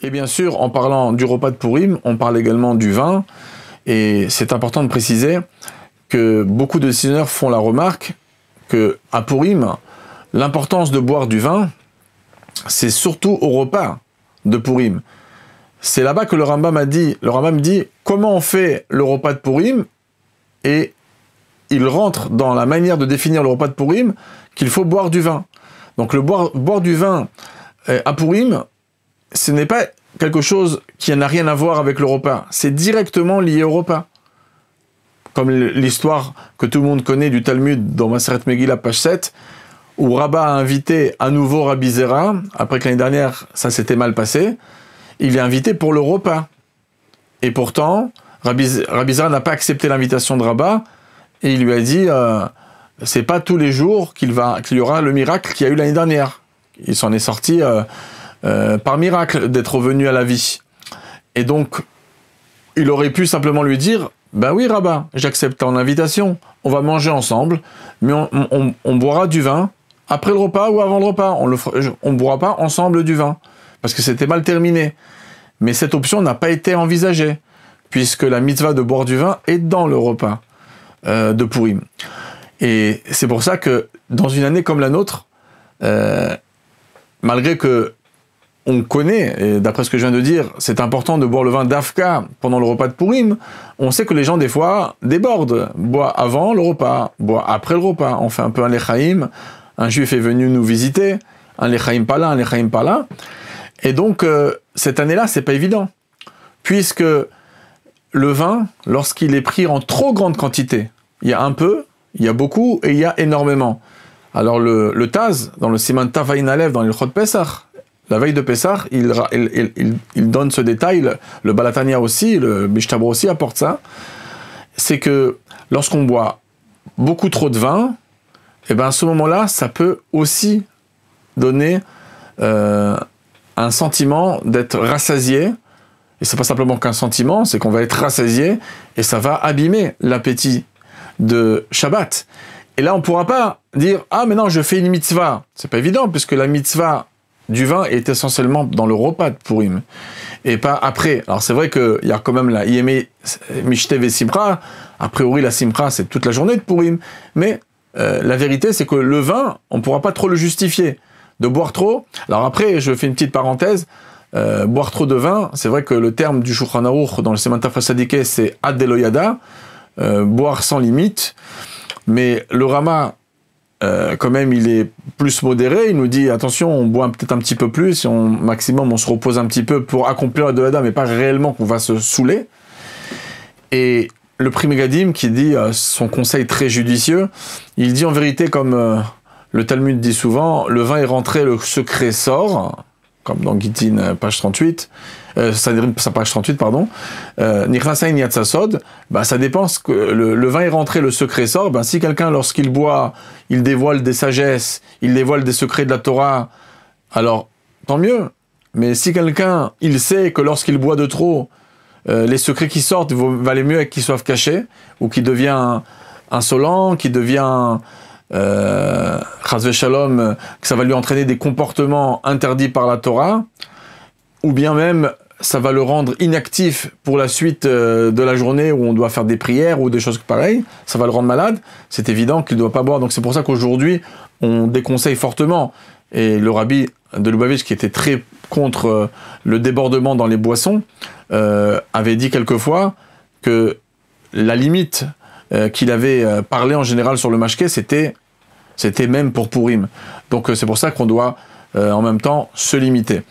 Et bien sûr, en parlant du repas de Pourim, on parle également du vin. Et c'est important de préciser que beaucoup de décideurs font la remarque qu'à Pourim, l'importance de boire du vin, c'est surtout au repas de Pourim. C'est là-bas que le Rambam dit comment on fait le repas de Pourim, et il rentre dans la manière de définir le repas de Pourim qu'il faut boire du vin. Donc boire du vin à Pourim, ce n'est pas quelque chose qui n'a rien à voir avec le repas, c'est directement lié au repas. Comme l'histoire que tout le monde connaît du Talmud dans Maseret Megillah, page 7, où Rabba a invité à nouveau Rabbi Zera, après que l'année dernière ça s'était mal passé, il est invité pour le repas. Et pourtant, Rabbi Zera n'a pas accepté l'invitation de Rabba, et il lui a dit c'est pas tous les jours qu'il y aura le miracle qu'il y a eu l'année dernière. Il s'en est sorti par miracle d'être revenu à la vie. Et donc, il aurait pu simplement lui dire ben oui, Rabba, j'accepte ton invitation, on va manger ensemble, mais on boira du vin après le repas ou avant le repas. On ne boira pas ensemble du vin, parce que c'était mal terminé. Mais cette option n'a pas été envisagée, puisque la mitzvah de boire du vin est dans le repas de Pourim. Et c'est pour ça que, dans une année comme la nôtre, malgré que on connaît, et d'après ce que je viens de dire, c'est important de boire le vin d'Afka pendant le repas de Pourim, on sait que les gens, des fois, débordent. Boit avant le repas, boit après le repas. On fait un peu un lechaïm. Un juif est venu nous visiter. Un lechaïm pas là, un lechaïm pas là. Et donc, cette année-là, c'est pas évident. Puisque le vin, lorsqu'il est pris en trop grande quantité, il y a un peu, il y a beaucoup et il y a énormément. Alors, le Taz, dans le Siman Tavayin Alev, dans le Chod Pesach, la veille de Pessah, il donne ce détail, le Balatania aussi, le Mishtabro aussi apporte ça, c'est que lorsqu'on boit beaucoup trop de vin, et ben à ce moment-là, ça peut aussi donner un sentiment d'être rassasié, et c'est pas simplement qu'un sentiment, c'est qu'on va être rassasié, et ça va abîmer l'appétit de Shabbat. Et là, on pourra pas dire « Ah, mais non, je fais une mitzvah ». C'est pas évident, puisque la mitzvah du vin est essentiellement dans le repas de Pourim, et pas après. Alors c'est vrai qu'il y a quand même la Yeme Mishtev et Simcha, a priori la Simcha c'est toute la journée de Pourim, mais la vérité c'est que le vin, on ne pourra pas trop le justifier, de boire trop. Alors après, je fais une petite parenthèse, boire trop de vin, c'est vrai que le terme du Shulchan Aruch dans le Siman Taf Sadike c'est Ad Deloyada, boire sans limite, mais le Rama, quand même, il est plus modéré. Il nous dit attention, on boit peut-être un petit peu plus, maximum on se repose un petit peu pour accomplir la Deloyada, mais pas réellement qu'on va se saouler. Et le Pri Megadim qui dit son conseil très judicieux, il dit en vérité, comme le Talmud dit souvent, le vin est rentré, le secret sort, comme dans Gittin, page 38, sa page 38, pardon, Nichnasain Yatsasod, ça dépend, que le vin est rentré, le secret sort, si quelqu'un, lorsqu'il boit, il dévoile des sagesses, il dévoile des secrets de la Torah, alors, tant mieux. Mais si quelqu'un, il sait que lorsqu'il boit de trop, les secrets qui sortent valait mieux qu'ils soient cachés, ou qu'il devient insolent, qu'il devient Chazve Shalom, que ça va lui entraîner des comportements interdits par la Torah, ou bien même ça va le rendre inactif pour la suite de la journée où on doit faire des prières ou des choses pareilles, ça va le rendre malade, c'est évident qu'il ne doit pas boire. Donc c'est pour ça qu'aujourd'hui on déconseille fortement, et le rabbi de Lubavitch qui était très contre le débordement dans les boissons avait dit quelquefois que la limite qu'il avait parlé en général sur le mashké, c'était même pour Pourim. Donc c'est pour ça qu'on doit en même temps se limiter.